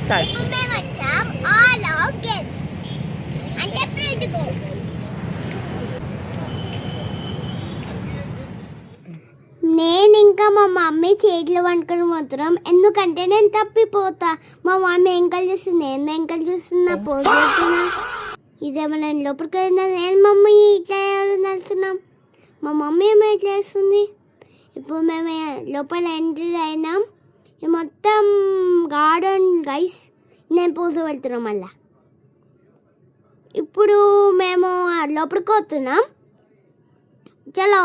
ఇప్పుడు మేము వచ్చాం ఆల్ ఆఫ్ గేమ్స్ అంటే ప్రింట్ గో. నేను ఇంకా మా మమ్మీ చేతిలో వండుకొని పోతున్నాం, ఎందుకంటే నేను తప్పిపోతా. మా మమ్మీ ఎంకలు చూస్తుంది, నేను ఎంకలు చూస్తున్నా, పోతున్నా. ఇదేమో నేను లోపలికి వెళ్ళినా, నేను మమ్మీ ఇట్లా నడుస్తున్నాం, మా మమ్మీ ఏమో ఇట్లా వేస్తుంది. ఇప్పుడు మేము లోపల ఎంట్రీ అయినాం, మొత్తం గార్డెన్ గైస్. నేను పోతూ వెళ్తున్నాం మళ్ళా. ఇప్పుడు మేము లోపలికి వస్తున్నాం. చలో,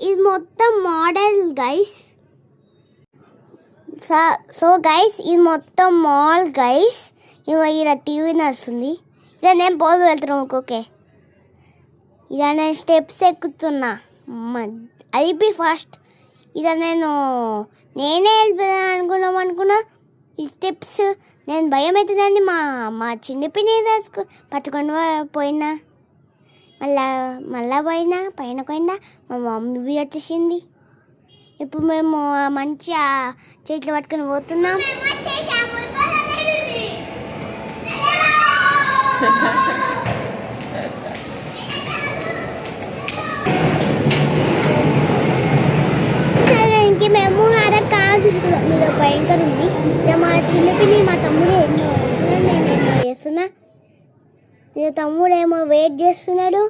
ఇది మొత్తం మోడల్ గైస్. సో గైస్, ఇది మొత్తం మాల్ గైస్. ఇలా టీవీ నడుస్తుంది. ఇదే నేను పోతూ వెళ్తున్నాం. ఓకే, ఇలా నేను స్టెప్స్ ఎక్కుతున్నా. అయిపోయి ఫస్ట్ ఇలా నేనే వెళ్ళిపోయాను అనుకున్నా. ఈ స్టెప్స్ నేను భయం అవుతుందండి. మా చిన్న పిన్ని పట్టుకొని పోయినా, మళ్ళా పైన పోయినా మా మమ్మీ వచ్చేసింది. ఇప్పుడు మేము మంచిగా చేతిలో పట్టుకొని పోతున్నాం. ఇంక మేము ఆడ కాదు, మీద భయంకర ఉంది. మా చిన్న పిన్ని మా తమ్ముడు ఎన్నో నేనేమో చేస్తున్నా. ఇక తమ్ముడు ఏమో వెయిట్ చేస్తున్నాడు.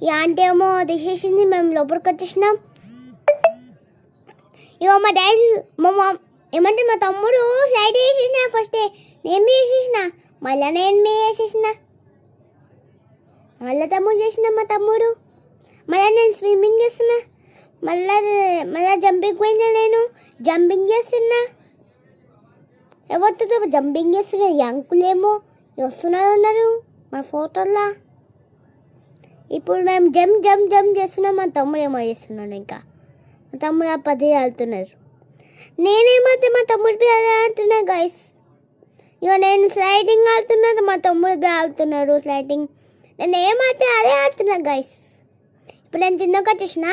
ఈ ఆంటీ ఏమో తీసేసింది. మేము లోపలికి వచ్చేసినాం. ఇక మా డాడీ ఏమంటే మా తమ్ముడు స్లైడ్ వేసేసిన. ఫస్ట్ నేను వేసేసిన, మళ్ళీ నేను వేసేసిన, మళ్ళీ తమ్ముడు చేసిన. మా తమ్ముడు మళ్ళీ నేను స్విమ్మింగ్ చేస్తున్నా, మళ్ళీ జంపింగ్ పోయినా, నేను జంపింగ్ చేస్తున్నా. ఎవరితో జంపింగ్ చేస్తున్నా? ఈ అంకులేమో ఉన్నారు మా ఫోటోల్లో. ఇప్పుడు మేము జంప్ చేస్తున్నాం. మా తమ్ముడు ఏమో చేస్తున్నాడు. ఇంకా మా తమ్ముడు ఆ 10 ఆడుతున్నారు. నేనేమైతే మా తమ్ముడు ఆడుతున్నా గైస్. ఇక నేను స్లైడింగ్ ఆడుతున్నది, మా తమ్ముడు ఆడుతున్నాడు స్లైడింగ్. నేను ఏమైతే అదే ఆడుతున్నా గైస్. ఇప్పుడు నేను తిన్నాక వచ్చేసిన,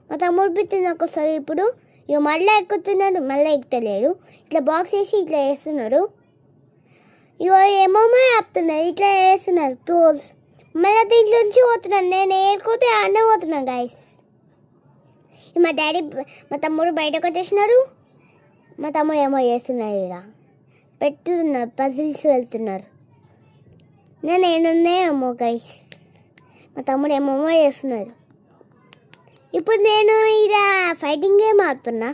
మా తమ్ముడు తిన్నాక వస్తారు. ఇప్పుడు ఇక మళ్ళీ ఎక్కుతున్నాడు, మళ్ళీ ఎక్కుతలేడు. ఇట్లా బాక్స్ వేసి ఇట్లా వేస్తున్నాడు. ఇక ఏమో ఆపుతున్నారు, ఇట్లా వేస్తున్నారు టూర్స్. మళ్ళీ దీంట్లో నుంచి పోతున్నాను. నేను ఏరుకోతే ఆడనే పోతున్నాను గైస్. మా తమ్ముడు బయటకు వచ్చేసినారు. మా తమ్ముడు ఏమో చేస్తున్నారు, ఇలా పెట్టున్నారు, పజిల్స్ వెళ్తున్నారు. నేనున్నాయేమో గైస్. మా తమ్ముడు ఏమేమో చేస్తున్నారు. ఇప్పుడు నేను ఇలా ఫైటింగ్ గేమ్ ఆడుతున్నా.